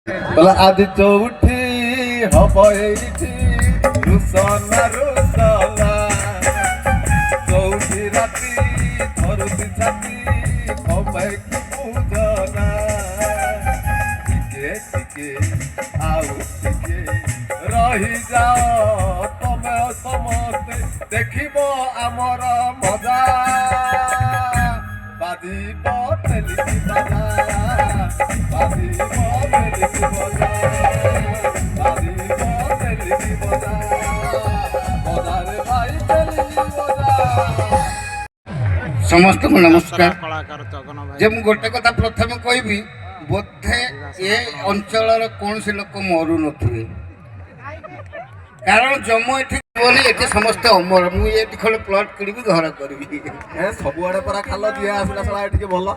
বলা আদি চৌঠি হব এইটি রুসনা রুসলা চৌঠি রাতি ধরুতি ছাতি হবে কি পূজনা টিকে টিকে আউ টিকে রহি যাও তমে সমস্তে দেখিব আমার মজা বাজিব তেলিকি বাজা বাজিব তেলিকি বাজা বাজিব তেলিকি বাজা বাজারে ভাই তেলিকি বাজা। ସମସ୍ତଙ୍କୁ ନମସ୍କାର। ଯେ ମୁଁ ଗୋଟେ କଥା ପ୍ରଥମେ କହିବି, ବୋଧେ ଏ ଅଞ୍ଚଳର କୌଣସି ଲୋକ ମରୁନଥିବେ, କାରଣ ଜମ ଏଠି ବୋଲି ଏଠି ସମସ୍ତେ ଅମର। ମୁଁ ଏଠି ଖଣ୍ଡେ ପ୍ଲଟ୍ କିଣିବି, ଘର କରିବି। ସବୁଆଡେ ପରା ଖାଲ ଦିଆ ଆସିଲା ସଳା ଟିକେ ଭଲ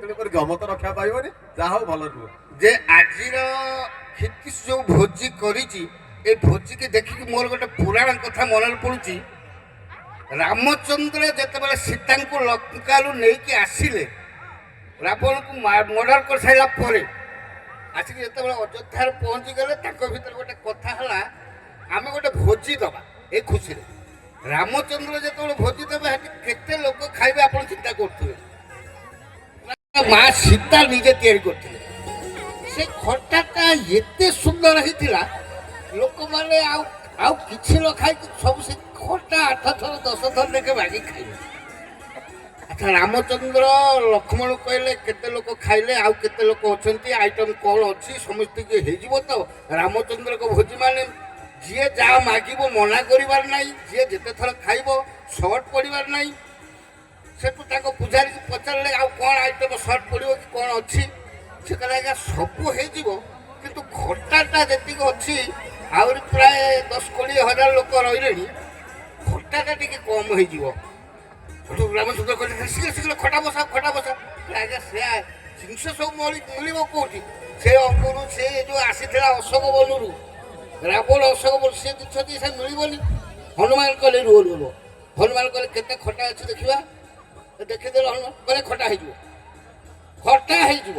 ତେଣୁକରି ଜମ ତ ରକ୍ଷା ପାଇବନି, ଯାହା ହଉ ଭଲ ରୁହ। ଯେ ଆଜିର କ୍ଷିତିଶ ଯୋଉ ଭୋଜି କରିଛି, ଏ ଭୋଜିକି ଦେଖିକି ମୋର ଗୋଟେ ପୁରାଣ କଥା ମନରେ ପଡୁଛି। ରାମଚନ୍ଦ୍ର ଯେତେବେଳେ ସୀତାଙ୍କୁ ଲଙ୍କାରୁ ନେଇକି ଆସିଲେ, ରାବଣକୁ ମର୍ଡର କରିସାରିଲା ପରେ ଆସିକି ଯେତେବେଳେ ଅଯୋଧ୍ୟାରେ ପହଞ୍ଚିଗଲେ, ତାଙ୍କ ଭିତରେ ଗୋଟେ କଥା ହେଲା, ଆମେ ଗୋଟେ ଭୋଜି ଦେବା ଏ ଖୁସିରେ। ରାମଚନ୍ଦ୍ର ଯେତେବେଳେ ଭୋଜି ଦେବେ, ସେଠି କେତେ ଲୋକ ଖାଇବେ ଆପଣ ଚିନ୍ତା କରୁଥିବେ। ମା ସୀତା ନିଜେ ତିଆରି କରିଥିଲେ। ସେ ଖଟାଟା ଏତେ ସୁନ୍ଦର ହେଇଥିଲା, ଲୋକମାନେ ଆଉ କିଛି ନ ଖାଇକି ସବୁ ସେ ଖଟା 8 ଥର 10 ଥର ଲେଖେ ମାଗି ଖାଇଲେ। ଆଚ୍ଛା, ରାମଚନ୍ଦ୍ର ଲକ୍ଷ୍ମଣ କହିଲେ କେତେ ଲୋକ ଖାଇଲେ, ଆଉ କେତେ ଲୋକ ଅଛନ୍ତି, ଆଇଟମ୍ କ'ଣ ଅଛି, ସମସ୍ତଙ୍କୁ ହେଇଯିବ ତ? ରାମଚନ୍ଦ୍ରଙ୍କ ଭୋଜି ମାନେ ଯିଏ ଯାହା ମାଗିବ ମନା କରିବାର ନାହିଁ, ଯିଏ ଯେତେ ଥର ଖାଇବ ସର୍ଟ ପଡ଼ିବାର ନାହିଁ। ସେଠୁ ତାଙ୍କ ପୂଜାରୀକୁ ପଚାରିଲେ ଆଉ କ'ଣ ଆଇଟମ୍ ସର୍ଟ ପଡ଼ିବ କି କ'ଣ ଅଛି? ସେ କହିଲେ ଆଜ୍ଞା ସବୁ ହେଇଯିବ, କିନ୍ତୁ ଖଟାଟା ଯେତିକି ଅଛି ଆହୁରି ପ୍ରାୟ 10-20 ହଜାର ଲୋକ ରହିଲେଣି, ଖଟାଟା ଟିକେ କମ୍ ହେଇଯିବ। ରାମଚନ୍ଦ୍ର କହିଲେ ଶୀଘ୍ର ଶୀଘ୍ର ଖଟା ବସା ଖଟା ବସା। ଆଜ୍ଞା ସେ ଜିନିଷ ସବୁ ମିଳିବ କୋଉଠି? ସେ ଅଙ୍ଗୁରୁ ସେ ଯୋଉ ଆସିଥିଲା ଅଶୋକ ବନରୁ, ରାବଣ ଅଶୋକ ବନ, ସେ ଜିନିଷ ସେ ମିଳିବନି। ହନୁମାନ କହିଲେ ରୁହ ରୁହ। ହନୁମାନ କହିଲେ କେତେ ଖଟା ଅଛି ଦେଖିବା। ଦେଖିଦେଲେ ହନୁମାନ କହିଲେ ଖଟା ହେଇଯିବ, ଖଟା ହେଇଯିବ।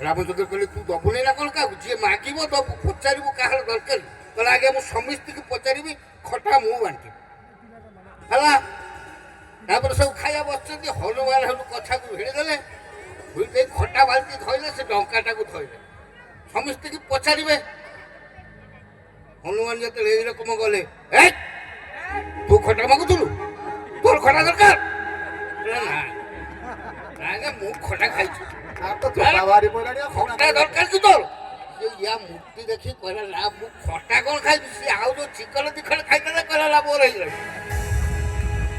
ରାମଚନ୍ଦ୍ର କହିଲେ ତୁ ଦବୁନି ନା କ'ଣ କାହାକୁ? ଯିଏ ମାଗିବ ଦବୁ, ପଚାରିବୁ କାହାର ଦରକାର? କହିଲେ ଆଜ୍ଞା ମୁଁ ସମସ୍ତଙ୍କୁ ପଚାରିବି, ଖଟା ମୁଁ ବାଣ୍ଟିବି। ହେଲା, ତାପରେ ସବୁ ଖାଇବା ବସିଛନ୍ତି। ହନୁମାନ ହେଠୁ କଥାକୁ ଭିଡ଼ିଦେଲେ, ଭିଡ଼ି ଦେଇ ଖଟା ବାଲ୍ଟି ଧଇଲେ, ସେ ଡଙ୍କାଟାକୁ ଧଇଲେ, ସମସ୍ତଙ୍କୁ ପଚାରିବେ। ହନୁମାନ ଯେତେବେଳେ ଏଇ ରକମ ଗଲେ, ଏ ତୁ ଖଟା ମାଗୁଥିଲୁ, ତୋର ଖଟା ଦରକାର? ନା ମୁଁ ଖଟା ଖାଇଛି, ଖଟା ଦରକାର କି ତୋର? ୟା ମୂର୍ତ୍ତି ଦେଖି କହିଲା ନା ମୁଁ ଖଟା କ'ଣ ଖାଇବି? ସିଏ ଆଉ ଯୋଉ ଚିକନ ଦିଖଣ୍ଡ ଖାଇଦେଲେ, କହିଲା ନା ମୋର ହେଇଗଲାଣି।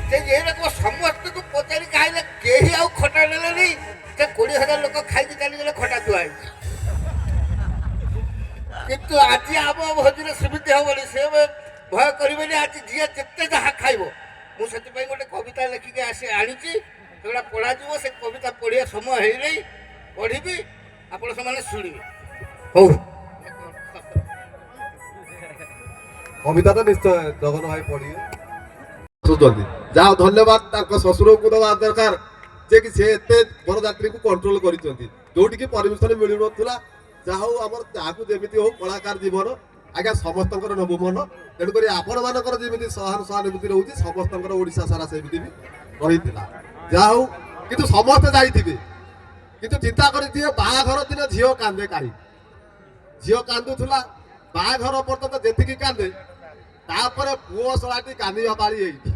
ସେ ଏରକମ ସମସ୍ତଙ୍କୁ ପଚାରି ଖାଇଲେ, କେହି ଆଉ ଖଟା ନେଲେନି। ସେ 20,000 ଲୋକ ଖାଇକି ଚାଲିଗଲେ, ଖଟା ଥୁଆ ହେଇଛି। କିନ୍ତୁ ଆଜି ଆମ ଭୋଜିରେ ସେମିତି ହବନି, ସେ ଭୟ କରିବେନି। ଆଜି ଯିଏ ଯେତେ ଯାହା ଖାଇବ, ମୁଁ ସେଥିପାଇଁ ଗୋଟେ କବିତା ଲେଖିକି ଆଣିଛି, ସେଗୁଡ଼ା ପଢ଼ାଯିବ। ସେ କବିତା ପଢ଼ିବା ସମୟ ହେଇନାହିଁ, ପଢ଼ିବି, ଆପଣ ସେମାନେ ଶୁଣିବେ। ହଉ, କବିତା ତ ନିଶ୍ଚୟ ଜଗନ ଭାଇ ପଢିବେ। ଯାହା ଧନ୍ୟବାଦ ତାଙ୍କ ଶ୍ୱଶୁରକୁ ଦେବା ଦରକାର, ଯେ କି ସେ ଏତେ ବରଯାତ୍ରୀକୁ କଣ୍ଟ୍ରୋଲ କରିଛନ୍ତି, ଯୋଉଠିକି ପରମିଶନ ମିଳୁନଥିଲା। ଯାହା ହଉ ଆମର ଯାହାକୁ ଯେମିତି ହଉ କଳାକାର ଜୀବନ ଆଜ୍ଞା ସମସ୍ତଙ୍କର ନବୁ ମନ। ତେଣୁକରି ଆପଣ ମାନଙ୍କର ଯେମିତି ସହାନୁଭୂତି ରହୁଛି, ସମସ୍ତଙ୍କର ଓଡ଼ିଶା ସାରା ସେମିତି ବି ରହିଥିଲା। ଯାହା ହଉ, କିନ୍ତୁ ସମସ୍ତେ ଯାଇଥିବେ, କିନ୍ତୁ ଚିନ୍ତା କରିଥିବେ ବାହାଘର ଦିନ ଝିଅ କାନ୍ଦେ କାହିଁ? ଝିଅ କାନ୍ଦୁଥିଲା ବାହାଘର ପର୍ଯ୍ୟନ୍ତ ଯେତିକି କାନ୍ଦେ, ତାପରେ ପୁଅ ଶଳାଟି କାନ୍ଦିବା ପାଳି ଏଇଠି।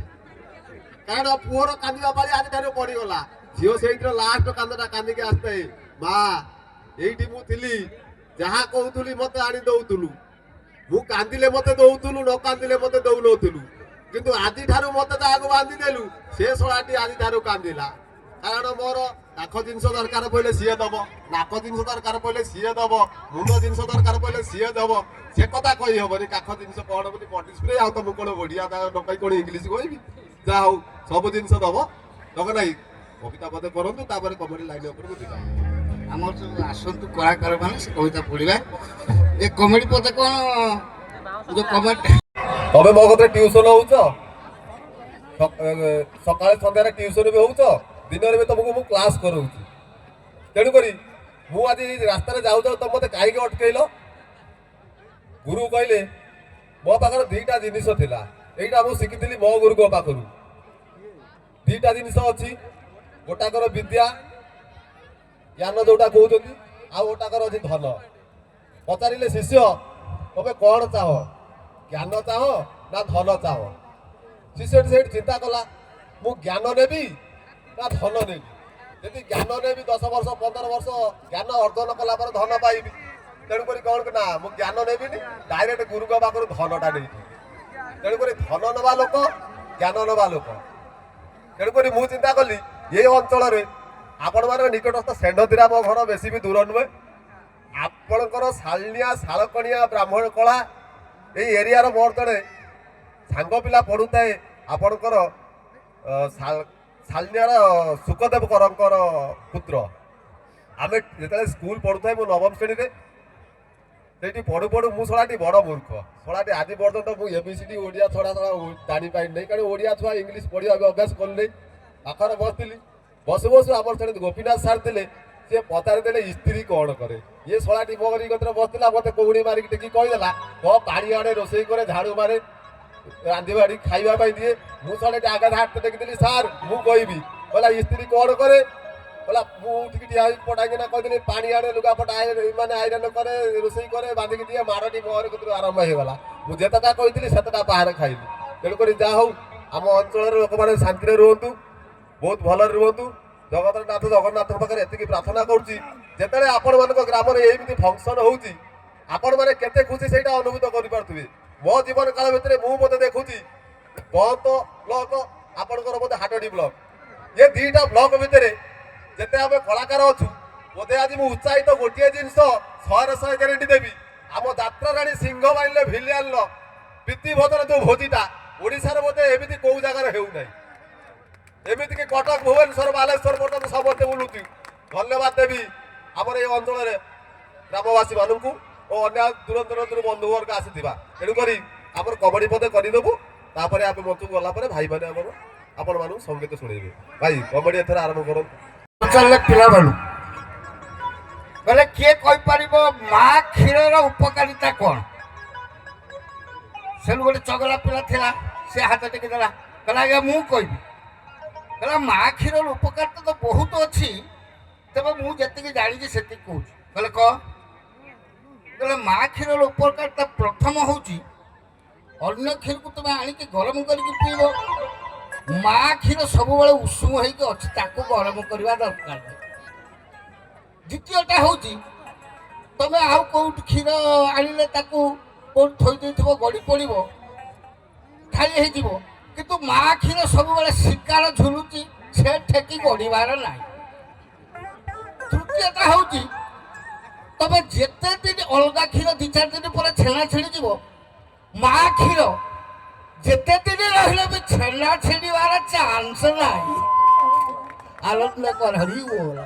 କାରଣ ପୁଅର କାନ୍ଦିବା ପାଳି ଆଜିଠାରୁ ପଡିଗଲା। ଝିଅ ସେଇଥିର ଲାଷ୍ଟ କାନ୍ଦଟା କାନ୍ଦିକି ଆସିଥାଏ, ମା ଏଇଠି ମୁଁ ଥିଲି, ଯାହା କହୁଥିଲି ମତେ ଆଣି ଦଉଥିଲୁ, ମୁଁ କାନ୍ଦିଲେ ମତେ ଦଉଥିଲୁ, ନ କାନ୍ଦିଲେ ମତେ ଦଉନଥିଲୁ, କିନ୍ତୁ ଆଜିଠାରୁ ମତେ ଯାହାକୁ ବାନ୍ଧିଦେଲୁ, ସେ ଶଳାଟି ଆଜିଠାରୁ କାନ୍ଦିଲା। କାରଣ ମୋର କାଠ ଜିନିଷ ଦରକାର ପଇଲେ ସିଏ ଦବ, ନାକ ଜିନିଷ ଦରକାର ପଇଲେ ସିଏ ଦବ, ମୁଣ୍ଡ ଜିନିଷ ଦରକାର ପଇଲେ ସିଏ ଦବ। ସେ କଥା କହିହବନି କାଠ ଜିନିଷ କଣ ବୋଲି ବଡି ସ୍ପ୍ରେ, ଆଉ ତ ମୁଁ କଣ ବଢିଆ ଡକାଇ କଣ ଇଂଲିଶ କହିବି? ଯାହା ହଉ ସବୁ ଜିନିଷ ଦବ। ଦବ ନାହିଁ, କବିତା ପଦେ କରନ୍ତୁ, ତାପରେ କମେଡି ଲାଇନ ଉପରକୁ ଯିବା। ଆମର ସବୁ ଆସନ୍ତୁ କଳାକାର ମାନେ, ସେ କବିତା ପଢିବା। ଏ କମେଡି ପଦେ କ'ଣ ଯୋଉ କମେଡି? ତମେ ମୋ କତିରେ ଟିଉସନ ହଉଛ, ସକାଳେ ସନ୍ଧ୍ୟାରେ ଟିଉସନ ବି ହଉଛ, ଦିନରେ ବି ତମକୁ ମୁଁ କ୍ଲାସ କରଉଛି। ତେଣୁକରି ମୁଁ ଆଜି ରାସ୍ତାରେ ଯାଉ ଯାଉ ତମେ ମତେ କାହିଁକି ଅଟକେଇଲ? ଗୁରୁ କହିଲେ ମୋ ପାଖରେ ଦିଟା ଜିନିଷ ଥିଲା, ଏଇଟା ମୁଁ ଶିଖିଥିଲି ମୋ ଗୁରୁଙ୍କ ପାଖରୁ। ଦିଟା ଜିନିଷ ଅଛି, ଗୋଟାକର ବିଦ୍ୟା ଜ୍ଞାନ ଯୋଉଟା କହୁଛନ୍ତି, ଆଉ ଗୋଟାକର ଅଛି ଧନ। ପଚାରିଲେ ଶିଷ୍ୟ ତମେ କଣ ଚାହ, ଜ୍ଞାନ ଚାହ ନା ଧନ ଚାହ? ଶିଷ୍ୟଟି ସେଇଠି ଚିନ୍ତା କଲା, ମୁଁ ଜ୍ଞାନ ନେବି ନା ଧନ ନେବି? ଯଦି ଜ୍ଞାନ ନେବି 10 ବର୍ଷ 15 ବର୍ଷ ଜ୍ଞାନ ଅର୍ଜନ କଲା ପରେ ଧନ ପାଇବି। ତେଣୁକରି କଣ ନା ମୁଁ ଜ୍ଞାନ ନେବିନି, ଡାଇରେକ୍ଟ ଗୁରୁଙ୍କ ପାଖରୁ ଧନଟା ନେଇଛି। ତେଣୁକରି ଧନ ନେବା ଲୋକ, ଜ୍ଞାନ ନେବା ଲୋକ। ତେଣୁକରି ମୁଁ ଚିନ୍ତା କଲି ଏ ଅଞ୍ଚଳରେ ଆପଣମାନଙ୍କ ନିକଟସ୍ଥ ଷେଣ୍ଢତିରା ମୋ ଘର ବେଶୀ ବି ଦୂର ନୁହେଁ। ଆପଣଙ୍କର ଶାଳନିଆ ଶାଳକଣିଆ ବ୍ରାହ୍ମଣ କଳା ଏଇ ଏରିଆର ମୋର ଜଣେ ସାଙ୍ଗ ପିଲା ପଢୁଥାଏ ଆପଣଙ୍କର ଶାଳନିଆର ସୁଖଦେବ କରଙ୍କର ପୁତ୍ର। ଆମେ ଯେତେବେଳେ ସ୍କୁଲ ପଢୁଥାଏ ମୁଁ 9ମ ଶ୍ରେଣୀରେ, ସେଇଠି ପଢୁ ପଢୁ ମୁଁ ଶଳାଟି ବଡ଼ ମୂର୍ଖ। ଶଳାଟି ଆଜି ପର୍ଯ୍ୟନ୍ତ ମୁଁ ABCD ଓଡ଼ିଆ ଛଡ଼ା ଜାଣିପାରିନି, କାରଣ ଓଡ଼ିଆ ଛୁଆ ଇଂଲିଶ ପଢ଼ିବା ଅଭ୍ୟାସ କଲି। ପାଖରେ ବସିଥିଲି, ବସୁ ବସୁ ଆମର ସେଠି ଗୋପୀନାଥ ସାର୍ ଥିଲେ, ସିଏ ପଚାରିଦେଲେ ସ୍ତ୍ରୀ କଣ କରେ? ଇଏ ଶଳାଟି ମୋ କତିରେ ବସିଥିଲା, ମତେ କଉଡ଼ି ମାରିକି ଟେକି କହିଦେଲା ପାଣି ଆଣେ, ରୋଷେଇ କରେ, ଝାଡ଼ୁ ମାରେ, ରାନ୍ଧିବାଡ଼ି ଖାଇବା ପାଇଁ ଦିଏ। ମୁଁ ଶଳାଟି ଆଗାଧ ହାତ ଦେଖିଥିଲି, ସାର୍ ମୁଁ କହିବି। କହିଲା ସ୍ତ୍ରୀ କଣ କରେ? କହିଲା ମୁଁ ଉଠିକି ଠିଆ ହେଇକି ପଟାକିନା କହିଦେଲି ପାଣି ଆଣେ, ଲୁଗାପଟା ମାନେ ଆଇରନ୍ କରେ, ରୋଷେଇ କରେ, ବାନ୍ଧିକି ଦିଏ। ମାରଟି ମୋହର କତିରୁ ଆରମ୍ଭ ହେଇଗଲା। ମୁଁ ଯେତେଟା କହିଥିଲି ସେତେଟା ବାହାରେ ଖାଇଲି। ତେଣୁକରି ଯାହା ହଉ ଆମ ଅଞ୍ଚଳର ଲୋକମାନେ ଶାନ୍ତିରେ ରୁହନ୍ତୁ, ବହୁତ ଭଲରେ ରୁହନ୍ତୁ। ଜଗତରନାଥ ଜଗନ୍ନାଥଙ୍କ ପାଖରେ ଏତିକି ପ୍ରାର୍ଥନା କରୁଛି, ଯେତେବେଳେ ଆପଣମାନଙ୍କ ଗ୍ରାମରେ ଏମିତି ଫଙ୍କସନ୍ ହେଉଛି ଆପଣମାନେ କେତେ ଖୁସି ସେଇଟା ଅନୁଭୂତ କରିପାରୁଥିବେ। ମୋ ଜୀବନ କାଳ ଭିତରେ ମୁଁ ମୋତେ ଦେଖୁଛି ବନ୍ତ ବ୍ଲକ, ଆପଣଙ୍କର ବୋଧେ ହାଟଡି ବ୍ଲକ, ଏ ଦିଟା ବ୍ଲକ ଭିତରେ ଯେତେ ଆମେ କଳାକାର ଅଛୁ, ବୋଧେ ଆଜି ମୁଁ ଉତ୍ସାହିତ ଗୋଟିଏ ଜିନିଷ 100% ଗ୍ୟାରେଣ୍ଟି ଦେବି, ଆମ ଯାତ୍ରାରାଣୀ ସିଂହ ବାହିନୀରେ ଭିଲିଆନର ପ୍ରୀତିଭୋଜନ ଯୋଉ ଭୋଜିଟା ଓଡ଼ିଶାରେ ବୋଧେ ଏମିତି କୋଉ ଜାଗାରେ ହେଉନାହିଁ। ଏମିତିକି କଟକ, ଭୁବନେଶ୍ୱର, ବାଲେଶ୍ୱର ପର୍ଯ୍ୟନ୍ତ ସମସ୍ତେ ବୁଲୁଛି। ଧନ୍ୟବାଦ ଦେବି ଆମର ଏ ଅଞ୍ଚଳରେ ଗ୍ରାମବାସୀ ମାନଙ୍କୁ ଓ ଅନ୍ୟ ଦୂର ଦୂରାନ୍ତରୁ ବନ୍ଧୁବର୍ଗ ଆସିଥିବା। ତେଣୁକରି ଆମର କବାଡି ପଦେ କରିଦେବୁ, ତାପରେ ଆମେ ମଞ୍ଚକୁ ଗଲା ପରେ ଭାଇମାନେ ଆମର ଆପଣମାନଙ୍କୁ ସଙ୍ଗୀତ ଶୁଣେଇବେ। ଭାଇ କବାଡି ଏଥର ଆରମ୍ଭ କରନ୍ତୁ। ପିଲାବେଳୁ ବୋଲେ କିଏ କହିପାରିବ ମା କ୍ଷୀରର ଉପକାରିତା କଣ? ସେଠୁ ଗୋଟେ ଚଗଲା ପିଲା ଥିଲା, ସେ ହାତ ଟେକି ଦେଲା, କହିଲା ଆଜ୍ଞା ମୁଁ କହିବି। କହିଲା ମା କ୍ଷୀରର ଉପକାରିତା ତ ବହୁତ ଅଛି, ତେବେ ମୁଁ ଯେତିକି ଜାଣିଛି ସେତିକି କହୁଛି। କହିଲେ କହ? କହିଲେ ମା କ୍ଷୀରର ଉପକାରିତା ପ୍ରଥମ ହଉଛି, ଅନ୍ୟ କ୍ଷୀରକୁ ତମେ ଆଣିକି ଗରମ କରିକି ପିଇବ। ମା କ୍ଷୀର ସବୁବେଳେ ଉଷୁମ ହେଇକି ଅଛି, ତାକୁ ଗରମ କରିବା ଦରକାର ନାହିଁ। ଦ୍ୱିତୀୟଟା ହଉଛି, ତମେ ଆଉ କୋଉଠି କ୍ଷୀର ଆଣିଲେ ତାକୁ କୋଉଠି ଥୋଇ ଦେଇଥିବ, ଗଡ଼ି ପଡ଼ିବ, ଢାଳି ହେଇଯିବ। କିନ୍ତୁ ମା କ୍ଷୀର ସବୁବେଳେ ଶିକାର ଝୁଲୁଛି, ସେ ଠେକି ଗଡ଼ିବାର ନାହିଁ। ତୃତୀୟଟା ହଉଛି, ତମେ ଯେତେ ଦିନ ଅଲଗା କ୍ଷୀର 2-4 ଦିନ ପରେ ଛେନା ଛିଡ଼ିଯିବ, ମା କ୍ଷୀର ଯେତେ ଦିନ ରହିଲେ ବି ଛେନା ଛିଡ଼ିବାର ଚାନ୍ସ ନାହିଁ। ଆଲୋଚନା କର ହରି ବୋଲ।